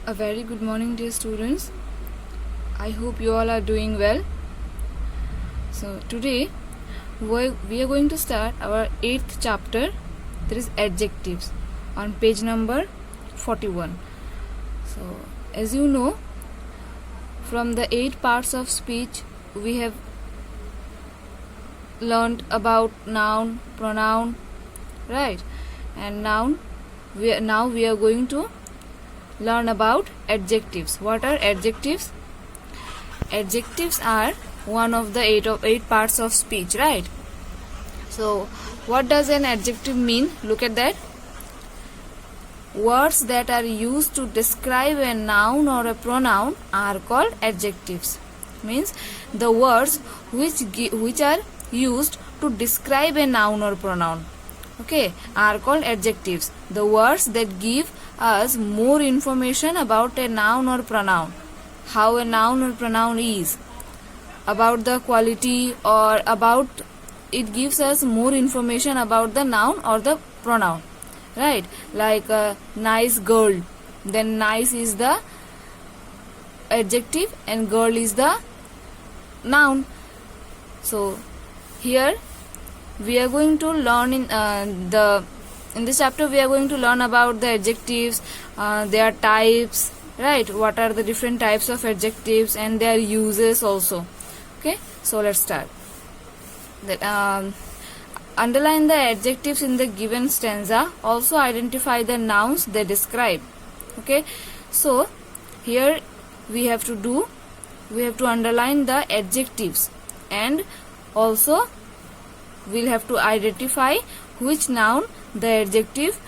A very good morning, dear students. I hope you all are doing well. So today we are going to start our 8th chapter, that is adjectives, on page number 41. So as you know, from the 8 parts of speech we have learned about noun, pronoun, right? And now we are going to learn about adjectives. What are adjectives? Adjectives are one of the eight parts of speech, right? So what does an adjective mean? Look at that. Words that are used to describe a noun or a pronoun are called adjectives. Means the words which are used to describe a noun or pronoun, okay, are called adjectives. The words that give us more information about a noun or pronoun, how a noun or pronoun is, about the quality, or about it gives us more information about the noun or the pronoun, right? Like nice girl, then nice is the adjective and girl is the noun. So here we are going to learn in this chapter we are going to learn about the adjectives, their types, right? What are the different types of adjectives and their uses also. Okay, so let's start. Underline the adjectives in the given stanza. Also identify the nouns they describe. Okay, so here we have to underline the adjectives, and also we'll have to identify which noun the adjective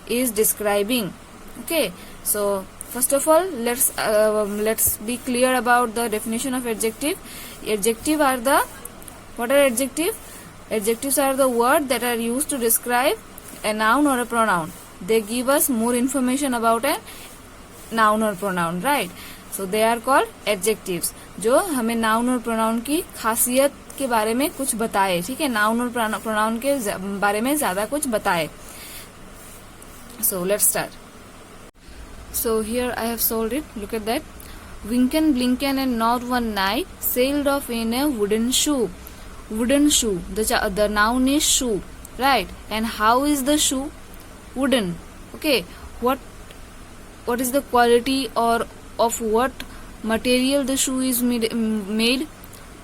is describing. Okay, so first of all let's be clear about the definition of adjective. Adjective are the what are adjective? Adjectives are the words that are used to describe a noun or a pronoun. They give us more information about a noun or pronoun, right? So they are called adjectives, जो हमें noun और pronoun की खासियत के बारे में कुछ बताए, ठीक है, नाउन और प्रोनाउन के बारे में ज्यादा कुछ बताए. So let's start. So here I have solved it. Look at that. Wynken, Blynken and Nod one night sailed off in a wooden shoe. Wooden shoe. The noun is shoe, right? And how is the shoe? Wooden. Okay. What is the quality or of what material the shoe is made?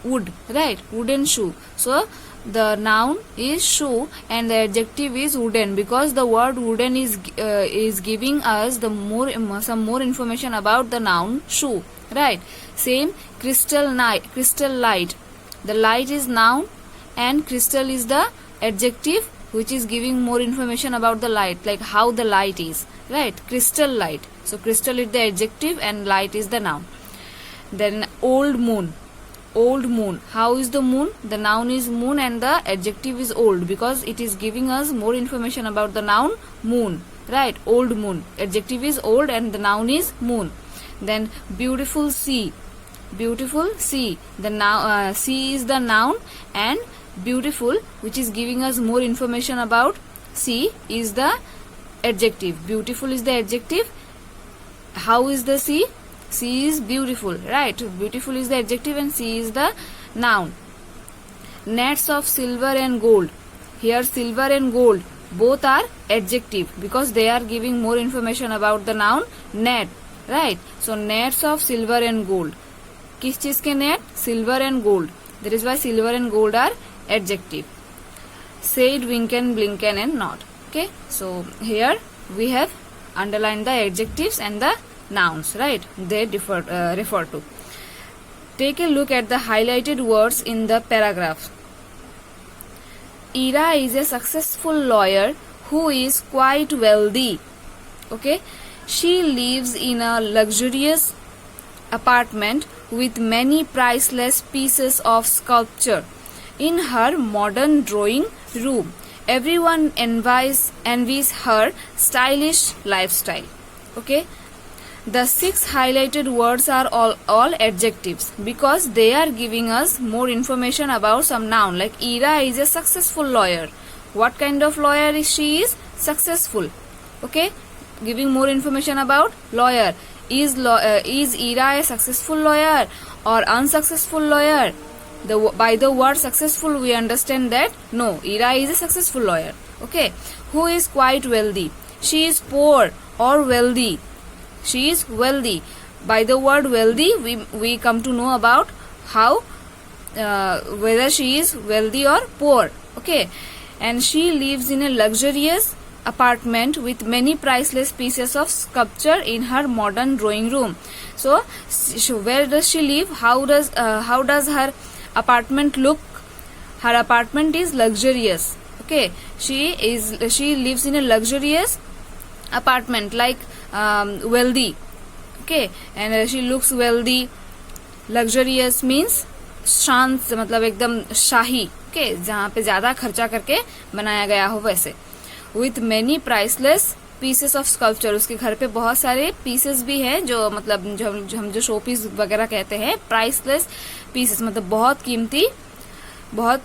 Wood, right? Wooden shoe. So the noun is shoe and the adjective is wooden, because the word wooden is giving us some more information about the noun shoe, right? Same crystal light. The light is noun and crystal is the adjective which is giving more information about the light, like how the light is, right? Crystal light. So crystal is the adjective and light is the noun. Then old moon. Old moon. How is the moon? The noun is moon and the adjective is old, because it is giving us more information about the noun moon, right? Old moon. Adjective is old and the noun is moon. Then beautiful sea. Beautiful sea. The sea is the noun and beautiful, which is giving us more information about sea, is the adjective. Beautiful is the adjective. How is the sea? Sea is beautiful, right? Beautiful is the adjective and sea is the noun. Nets of silver and gold. Here silver and gold both are adjective, because they are giving more information about the noun net, right? So nets of silver and gold. किस चीज के net? Silver and gold. That is why silver and gold are adjective. Said Wynken, Blynken and Nod. Okay, so here we have underlined the adjectives and the nouns, right? They refer to. Take a look at the highlighted words in the paragraph. Ira is a successful lawyer who is quite wealthy. Okay, she lives in a luxurious apartment with many priceless pieces of sculpture. In her modern drawing room, everyone envies her stylish lifestyle. Okay, the 6 highlighted words are all adjectives, because they are giving us more information about some noun. Like Ira is a successful lawyer. What kind of lawyer is she? Is successful. Okay, giving more information about lawyer. Is Ira a successful lawyer or unsuccessful lawyer? By the word successful we understand that no, Ira is a successful lawyer. Okay. Who is quite wealthy? She is poor or wealthy. She is wealthy. By the word wealthy we come to know about how whether she is wealthy or poor. Okay. And she lives in a luxurious apartment with many priceless pieces of sculpture in her modern drawing room. So where does she live? How does her apartment look? Her apartment is luxurious. Okay. She lives in a luxurious apartment, like wealthy. Okay. And she looks wealthy. Luxurious means शांत, मतलब एकदम शाही. Okay, जहाँ पे ज्यादा खर्चा करके बनाया गया हो वैसे. With many priceless pieces of sculpture. उसके घर पे बहुत सारे पीसेस भी हैं जो मतलब जो हम जो शो पीस वगैरह कहते हैं. प्राइसलेस पीसेस मतलब बहुत कीमती, बहुत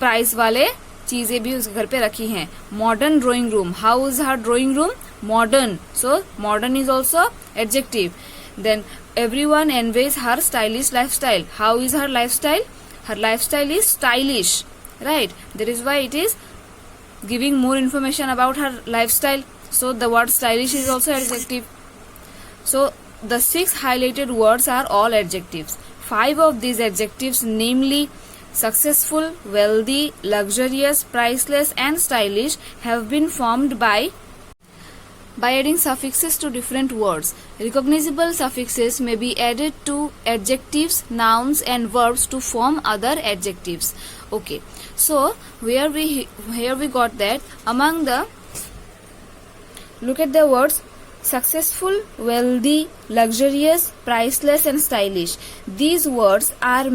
प्राइस वाले चीजें भी उसके घर पे रखी हैं. Modern drawing room. How is her drawing room? Modern. So modern is also adjective. Then everyone envies her stylish lifestyle. How is her lifestyle? Her lifestyle is stylish, right? That is why it is giving more information about her lifestyle. So the word stylish is also adjective. So the 6 highlighted words are all adjectives. 5 of these adjectives, namely successful, wealthy, luxurious, priceless and stylish, have been formed by adding suffixes to different words. Recognizable suffixes may be added to adjectives, nouns and verbs to form other adjectives. Okay, so here we got that among the, look at the words successful, wealthy, luxurious, priceless and stylish. These words are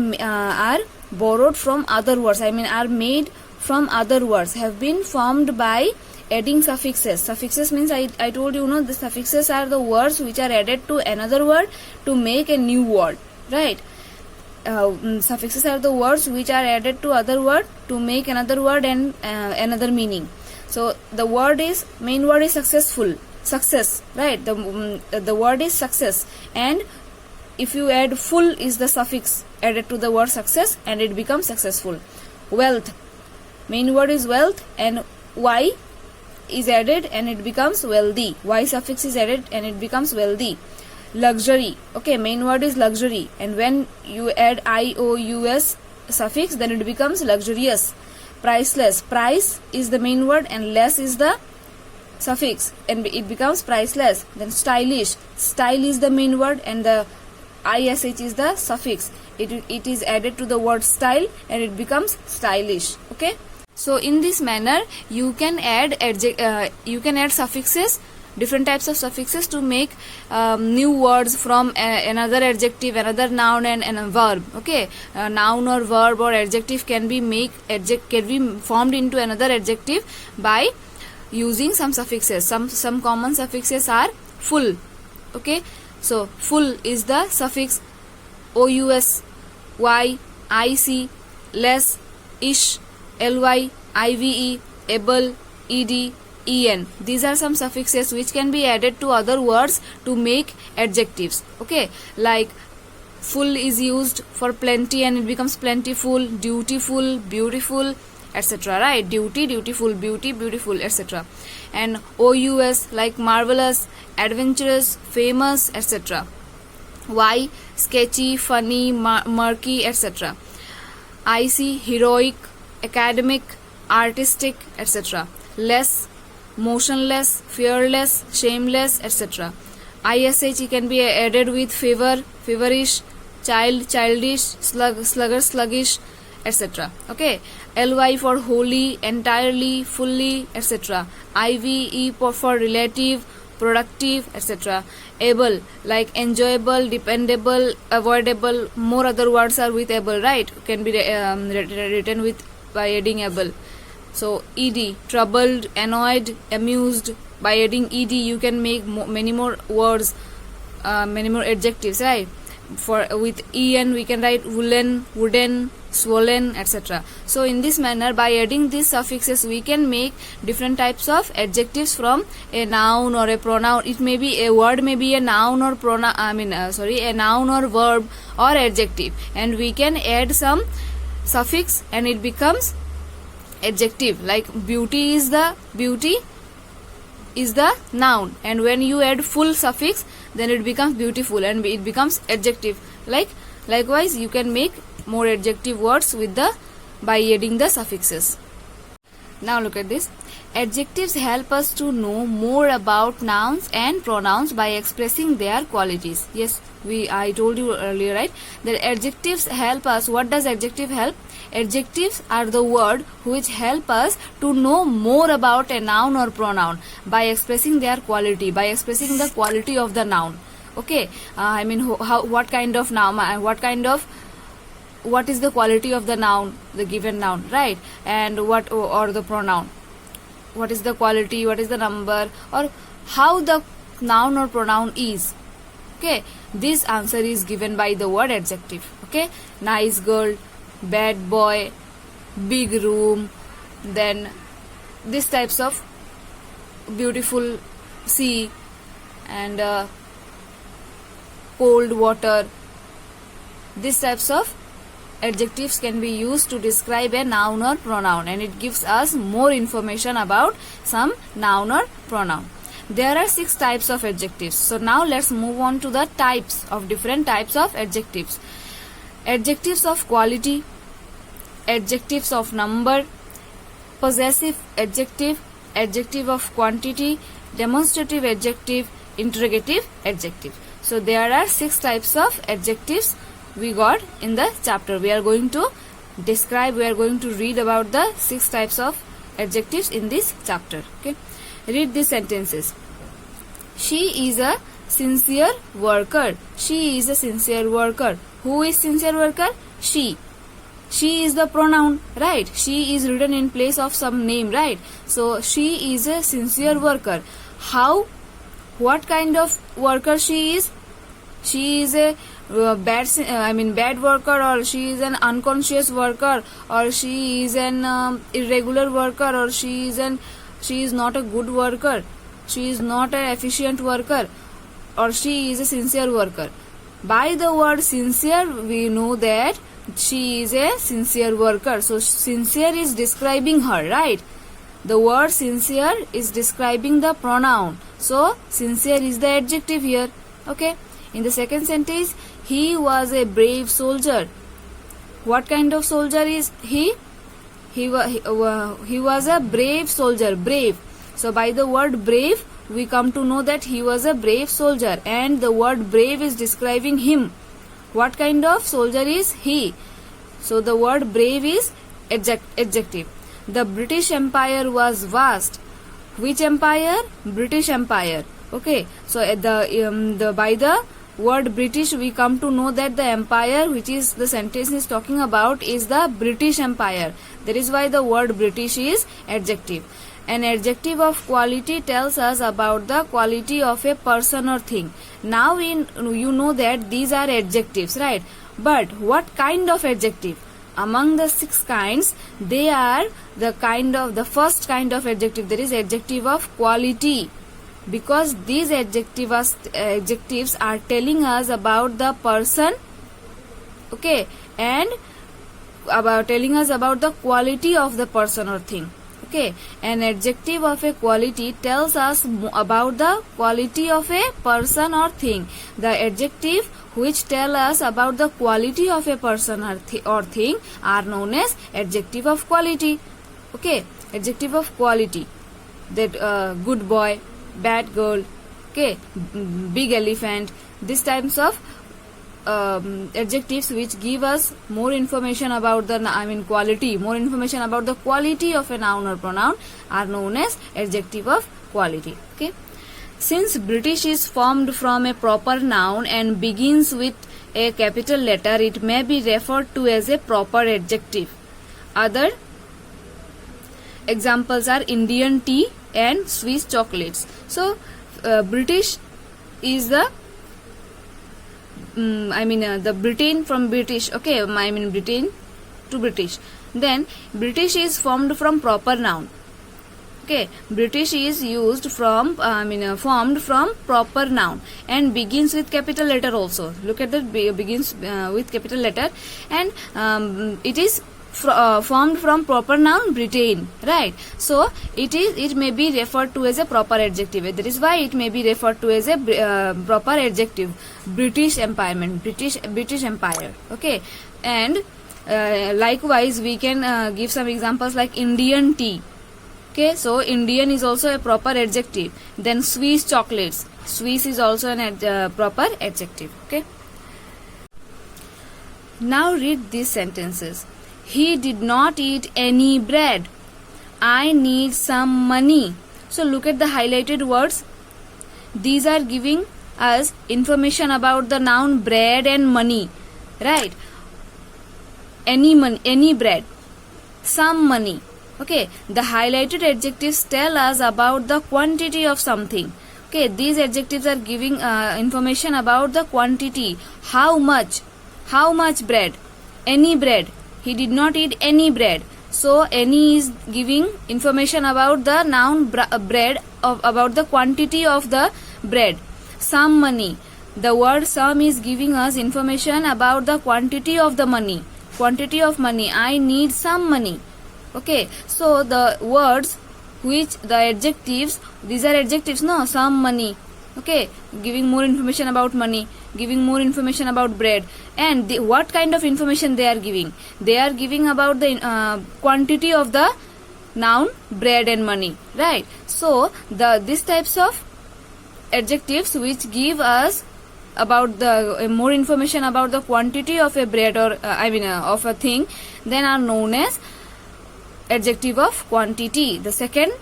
borrowed from other words. I mean are made from other words, have been formed by adding suffixes. Suffixes means I told you, the suffixes are the words which are added to another word to make a new word, right? Suffixes are the words which are added to other word to make another word and another meaning. So the main word is success, right? The word is success, and if you add full is the suffix added to the word success and it becomes successful. Wealth, main word is wealth and y is added and it becomes wealthy. Y suffix is added and it becomes wealthy. Luxury, okay, main word is luxury and when you add ious suffix then it becomes luxurious. Priceless, price is the main word and less is the suffix and it becomes priceless. Then stylish, style is the main word and the ish is the suffix. It is added to the word style and it becomes stylish. Okay. So in this manner you can add suffixes, different types of suffixes to make new words from another adjective, another noun and a verb. Okay, noun or verb or adjective can be formed into another adjective by using some suffixes. Some common suffixes are full. Okay, so full is the suffix ous, y, ic, less, ish, ly, ive, able, ed, en. These are some suffixes which can be added to other words to make adjectives. Okay, like full is used for plenty and it becomes plentiful, dutiful, beautiful, etc. Right? Duty, dutiful, beauty, beautiful, etc. And ous like marvelous, adventurous, famous, etc. Y sketchy, funny, murky, etc. ic heroic, academic, artistic, etc. Less, motionless, fearless, shameless, etc. ish can be added with favor, favorish, child, childish, slugger, sluggish, etc. Okay, ly for wholly, entirely, fully, etc. ive for relative, productive, etc. Able like enjoyable, dependable, avoidable. More other words are with able, right? Can be written with by adding able. So ed, troubled, annoyed, amused. By adding ed you can make many more words, many more adjectives, right? for with en we can write woolen, wooden, swollen, etc. So in this manner, by adding these suffixes, we can make different types of adjectives from a noun or a pronoun. It may be a word, may be a noun or pronoun, a noun or verb or adjective, and we can add some suffix and it becomes adjective. Like beauty is the noun, and when you add full suffix, then it becomes beautiful and it becomes adjective. Likewise, you can make more adjective words by adding the suffixes. Now look at this. Adjectives help us to know more about nouns and pronouns by expressing their qualities. Yes, I told you earlier, right, that adjectives help us. What does adjective help? Adjectives are the word which help us to know more about a noun or pronoun by expressing their quality, by expressing the quality of the noun. Okay, what kind of noun, what is the quality of the noun, the given noun, right? And or the pronoun, what is the quality, what is the number, or how the noun or pronoun is. Okay, this answer is given by the word adjective. Okay, nice girl, bad boy, big room, then these types of beautiful sea and cold water. These types of adjectives can be used to describe a noun or pronoun, and it gives us more information about some noun or pronoun. There are 6 types of adjectives. So now let's move on to the different types of adjectives. Adjectives of quality, adjectives of number, possessive adjective, adjective of quantity, demonstrative adjective, interrogative adjective. So there are 6 types of adjectives we got in the chapter. We are going to read about the 6 types of adjectives in this chapter. Okay, read these sentences. She is a sincere worker. She is a sincere worker. Who is sincere worker? She. She is the pronoun, right? She is written in place of some name, right? So she is a sincere worker. What kind of worker she is? She is a bad worker, or she is an unconscious worker, or she is an irregular worker, or she is not a good worker, she is not an efficient worker, or she is a sincere worker. By the word sincere, we know that she is a sincere worker. So sincere is describing her, right? The word sincere is describing the pronoun. So sincere is the adjective here. Okay. In the second sentence, he was a brave soldier. What kind of soldier is he? He was a brave soldier. Brave. So by the word brave, we come to know that he was a brave soldier, and the word brave is describing him. What kind of soldier is he? So the word brave is adjective. The British Empire was vast. Which empire? British Empire. Okay. So by the word British, we come to know that the empire which is the sentence is talking about is the British Empire. That is why the word British is adjective. An adjective of quality tells us about the quality of a person or thing. Now you know that these are adjectives, right? But what kind of adjective? Among the 6 kinds, they are the first kind of adjective, that is adjective of quality. Because these adjectives are telling us about the person, okay, and telling us about the quality of the person or thing. Okay, an adjective of a quality tells us about the quality of a person or thing. The adjective which tell us about the quality of a person or thing are known as adjective of quality. Okay, adjective of quality. That good boy, bad girl, okay, big elephant. These types of adjectives which give us more information about quality, more information about the quality of a noun or pronoun are known as adjective of quality. Okay. Since British is formed from a proper noun and begins with a capital letter, it may be referred to as a proper adjective. Other examples are Indian tea and Swiss chocolates. So British is the the Britain from British. Okay, I mean Britain to British. Then British is formed from proper noun. Okay, British is used from formed from proper noun and begins with capital letter also. Look at that, begins with capital letter, and it is formed from proper noun Britain, right? So it may be referred to as a proper adjective. That is why it may be referred to as a proper adjective. British Empirement, British Empire. Okay, and likewise we can give some examples like Indian tea. Okay, so Indian is also a proper adjective. Then Swiss chocolates, Swiss is also an proper adjective. Okay, now read these sentences. He did not eat any bread. I need some money. So look at the highlighted words. These are giving us information about the noun bread and money, right? Any money, any bread, some money. Okay, the highlighted adjectives tell us about the quantity of something. Okay, these adjectives are giving information about the quantity. How much bread, any bread. He did not eat any bread. So any is giving information about the noun bread, about the quantity of the bread. Some money, the word some is giving us information about the quantity of the money. Quantity of money, I need some money. Okay, so the words which the adjectives, these are adjectives, no, some money. Okay, giving more information about money, giving more information about bread. And what kind of information they are giving? They are giving about the quantity of the noun bread and money, right? So these types of adjectives which give us about the more information about the quantity of a bread or of a thing, then are known as adjective of quantity. The second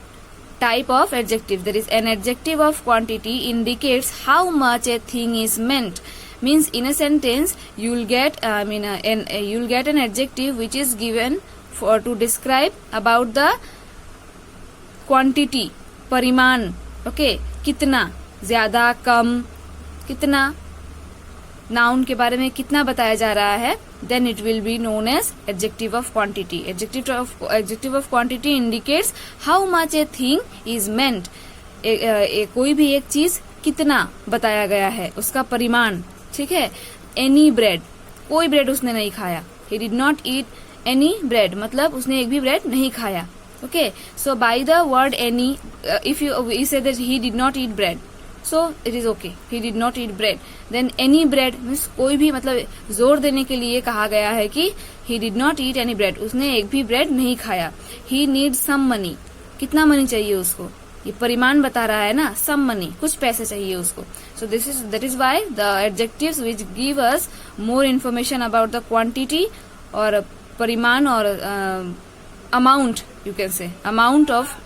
type of adjective, that is an adjective of quantity, indicates how much a thing is meant. Means in a sentence you will get you will get an adjective which is given for to describe about the quantity, परिमाण. Okay, कितना, ज्यादा, कम, कितना, noun के बारे में कितना बताया जा रहा है, then it will be known as adjective of quantity. Adjective of quantity indicates how much a thing is meant. कोई भी एक चीज कितना बताया गया है, उसका परिमाण. ठीक है. Any bread, कोई ब्रेड उसने नहीं खाया. He did not eat any bread, मतलब उसने एक भी ब्रेड नहीं खाया. Okay, so by the word any, if you say that he did not eat bread, so it is okay, he did not eat bread. Then any bread means कोई भी, मतलब जोर देने के लिए कहा गया है कि he did not eat any bread, उसने एक भी ब्रेड नहीं खाया. He needs some money, कितना मनी चाहिए उसको, ये परिमाण बता रहा है ना, some money, कुछ पैसे चाहिए उसको. So that is why the adjectives which give us more information about the quantity or परिमाण or amount, you can say amount of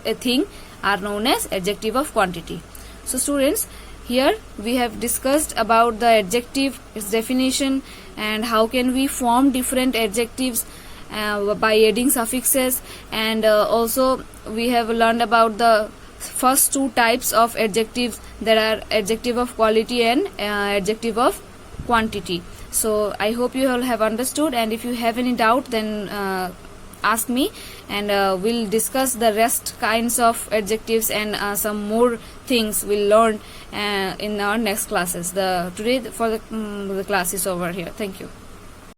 a thing, are known as adjective of quantity. So students, here we have discussed about the adjective, its definition, and how can we form different adjectives by adding suffixes, and also we have learned about the first two types of adjectives, that are adjective of quality and adjective of quantity. So I hope you all have understood, and if you have any doubt, then ask me, and we'll discuss the rest kinds of adjectives and some more things we'll learn in our next classes. Today for the class is over here. Thank you.